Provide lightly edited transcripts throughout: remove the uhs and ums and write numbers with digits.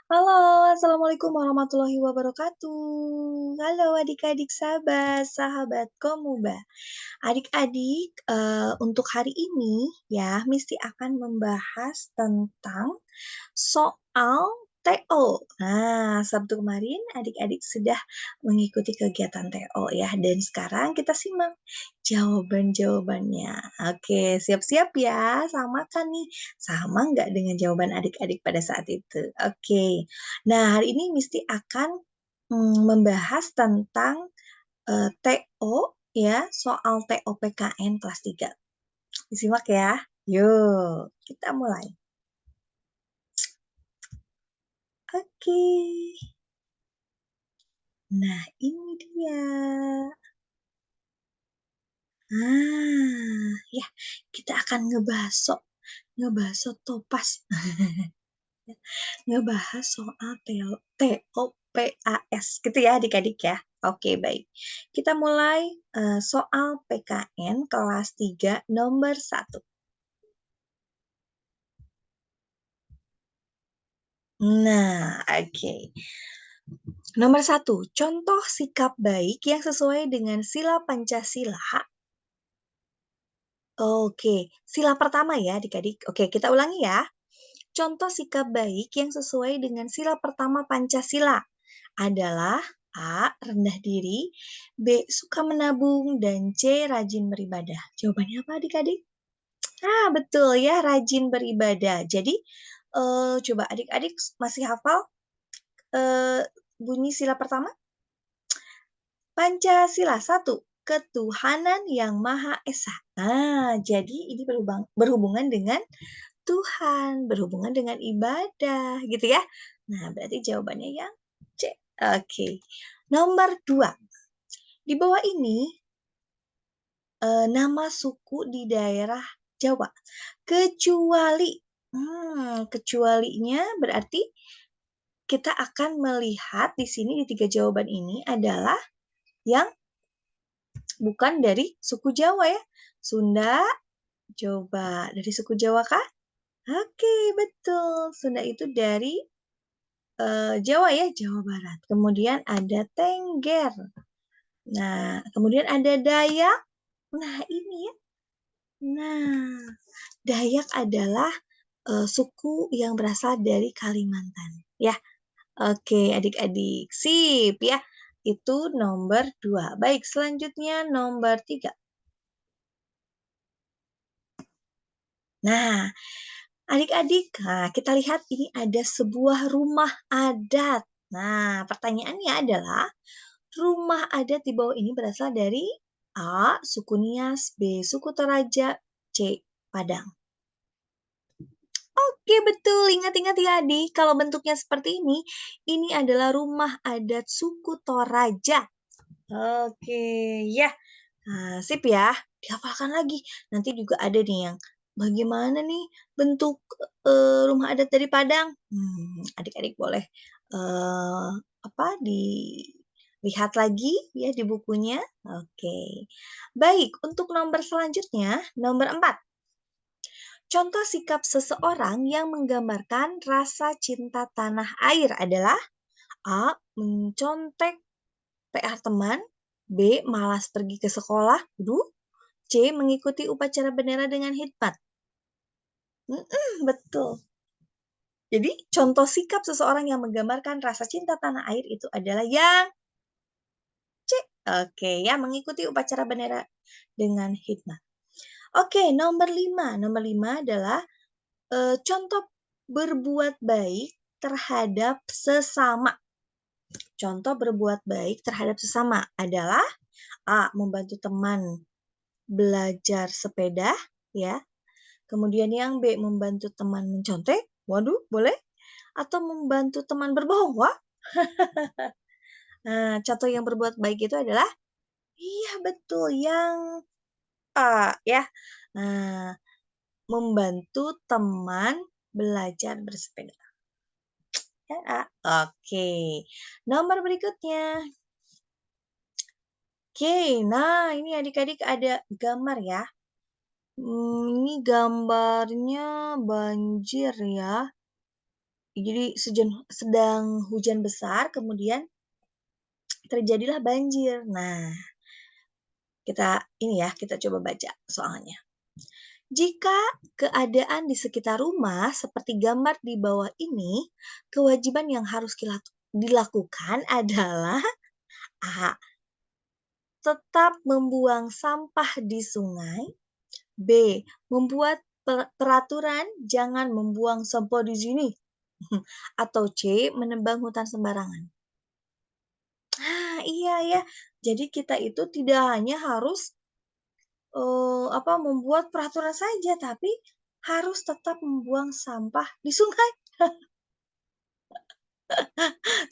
Halo, Assalamualaikum warahmatullahi wabarakatuh. Halo adik-adik sahabat Komuba. Adik-adik, untuk hari ini ya, Misti akan membahas tentang soal TO. Nah, Sabtu kemarin adik-adik sudah mengikuti kegiatan TO ya, dan sekarang kita simak jawaban-jawabannya. Oke, siap-siap ya, sama kan nih? Sama nggak dengan jawaban adik-adik pada saat itu? Oke, nah hari ini Misti akan membahas tentang TO ya, soal TO PKN kelas 3. Disimak ya. Yuk, kita mulai. Oke. Nah, ini dia. Ya, kita akan ngebaso topas. Ngebahas soal TOPAS gitu ya adik-adik ya. Oke, baik. Kita mulai soal PKN kelas 3 nomor 1. Nah, oke. Nomor 1, contoh sikap baik yang sesuai dengan sila Pancasila. Oke, sila pertama ya adik-adik. Oke, kita ulangi ya. Contoh sikap baik yang sesuai dengan sila pertama Pancasila adalah A. Rendah diri, B. Suka menabung, dan C. Rajin beribadah. Jawabannya apa adik-adik? Betul ya, rajin beribadah. Jadi, coba adik-adik masih hafal bunyi sila pertama? Pancasila 1. Ketuhanan yang Maha Esa. Jadi ini berhubungan dengan Tuhan, berhubungan dengan ibadah, gitu ya. Nah, berarti jawabannya yang C. Oke. Nomor 2. Di bawah ini, nama suku di daerah Jawa. Kecuali, kecualinya berarti kita akan melihat di sini di 3 jawaban ini adalah yang bukan dari suku Jawa ya. Sunda, coba dari suku Jawa kah? Oke, betul. Sunda itu dari Jawa ya, Jawa Barat. Kemudian ada Tengger. Nah, kemudian ada Dayak. Nah, ini ya. Nah, Dayak adalah suku yang berasal dari Kalimantan. Ya, oke adik-adik. Sip ya. Itu nomor 2. Baik, selanjutnya nomor 3. Nah, adik-adik, kita lihat ini ada sebuah rumah adat. Nah, pertanyaannya adalah, rumah adat di bawah ini berasal dari A. Suku Nias, B. Suku Toraja, C. Padang. Oke, betul. Ingat-ingat ya adik, kalau bentuknya seperti ini adalah rumah adat suku Toraja. Oke, ya. Sip ya, dihafalkan lagi. Nanti juga ada nih yang bagaimana nih bentuk rumah adat dari Padang. Adik-adik boleh dilihat lagi ya di bukunya. Oke. Baik, untuk nomor selanjutnya, nomor 4. Contoh sikap seseorang yang menggambarkan rasa cinta tanah air adalah A. Mencontek PR teman, B. Malas pergi ke sekolah, C. Mengikuti upacara bendera dengan hikmat. Betul. Jadi, contoh sikap seseorang yang menggambarkan rasa cinta tanah air itu adalah yang C. Oke, ya, mengikuti upacara bendera dengan hikmat. Oke, nomor 5. Nomor 5 adalah contoh berbuat baik terhadap sesama. Contoh berbuat baik terhadap sesama adalah A. Membantu teman belajar sepeda, ya. Kemudian yang B, membantu teman mencontek. Waduh, boleh. Atau membantu teman berbohong. Wah. Nah, contoh yang berbuat baik itu adalah, iya betul, yang A, ya. Nah, membantu teman belajar bersepeda. Ya, A. Oke. Nomor berikutnya. Oke, nah ini adik-adik ada gambar ya. Ini gambarnya banjir ya. Jadi sedang hujan besar, kemudian terjadilah banjir. Nah, kita coba baca soalnya. Jika keadaan di sekitar rumah seperti gambar di bawah ini, kewajiban yang harus dilakukan adalah A. Tetap membuang sampah di sungai. B. Membuat peraturan jangan membuang sampah di sini. Atau C. Menebang hutan sembarangan. Iya ya. Jadi kita itu tidak hanya harus membuat peraturan saja, tapi harus tetap membuang sampah di sungai.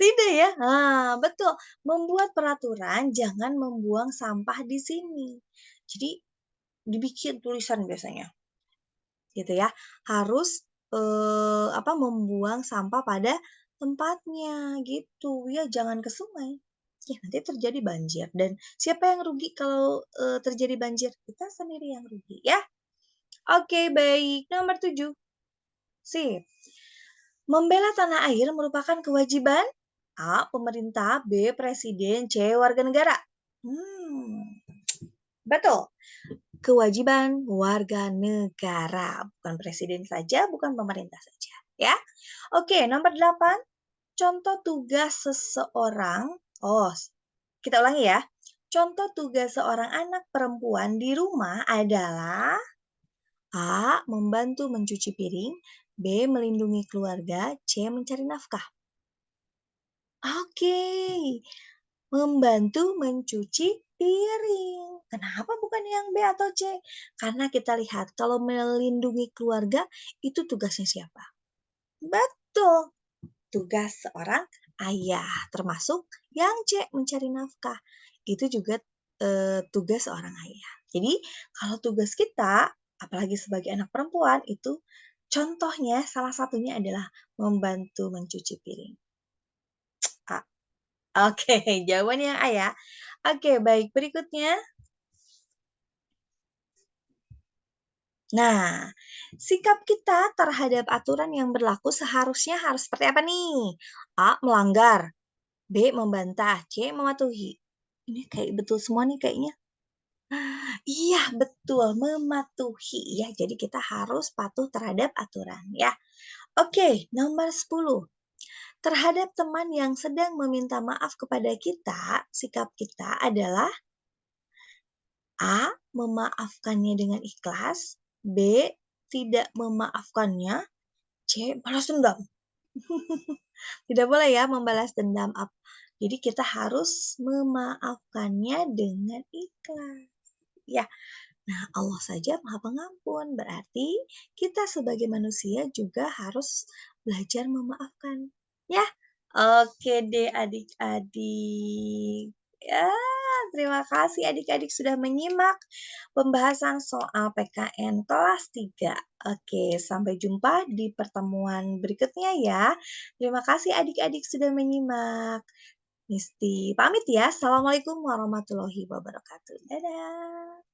Tidak ya? Betul. Membuat peraturan jangan membuang sampah di sini. Jadi dibikin tulisan biasanya, gitu ya. Harus membuang sampah pada tempatnya, gitu ya. Jangan ke sungai. Ya, nanti terjadi banjir. Dan siapa yang rugi kalau terjadi banjir? Kita sendiri yang rugi, ya. Oke, baik. Nomor 7. Sip. Membela tanah air merupakan kewajiban A. Pemerintah, B. Presiden, C. Warga negara. Betul. Kewajiban warga negara. Bukan presiden saja, bukan pemerintah saja. Ya. Oke, nomor 8. Contoh tugas seseorang. Kita ulangi ya. Contoh tugas seorang anak perempuan di rumah adalah A. Membantu mencuci piring. B. Melindungi keluarga. C. Mencari nafkah. Oke. Membantu mencuci piring. Kenapa bukan yang B atau C? Karena kita lihat kalau melindungi keluarga itu tugasnya siapa? Betul. Tugas seorang ayah. Termasuk yang C. Mencari nafkah. Itu juga tugas seorang ayah. Jadi kalau tugas kita, apalagi sebagai anak perempuan, itu contohnya salah satunya adalah membantu mencuci piring. A. Oke, jawabannya A ya. Oke, baik. Berikutnya. Nah, sikap kita terhadap aturan yang berlaku seharusnya harus seperti apa nih? A. Melanggar. B. Membantah. C. Mematuhi. Ini kayak betul semua nih kayaknya. Iya, betul. Mematuhi ya. Jadi kita harus patuh terhadap aturan ya. Oke, nomor 10. Terhadap teman yang sedang meminta maaf kepada kita, sikap kita adalah A. Memaafkannya dengan ikhlas. B. Tidak memaafkannya. C. Balas dendam. Tidak boleh ya membalas dendam. Jadi kita harus memaafkannya dengan ikhlas. Ya, nah Allah saja Maha Pengampun. Berarti kita sebagai manusia juga harus belajar memaafkan. Ya, oke deh adik-adik. Ya, terima kasih adik-adik sudah menyimak pembahasan soal PKN kelas 3. Oke, sampai jumpa di pertemuan berikutnya ya. Terima kasih adik-adik sudah menyimak. Misti pamit ya. Assalamualaikum warahmatullahi wabarakatuh. Dadah.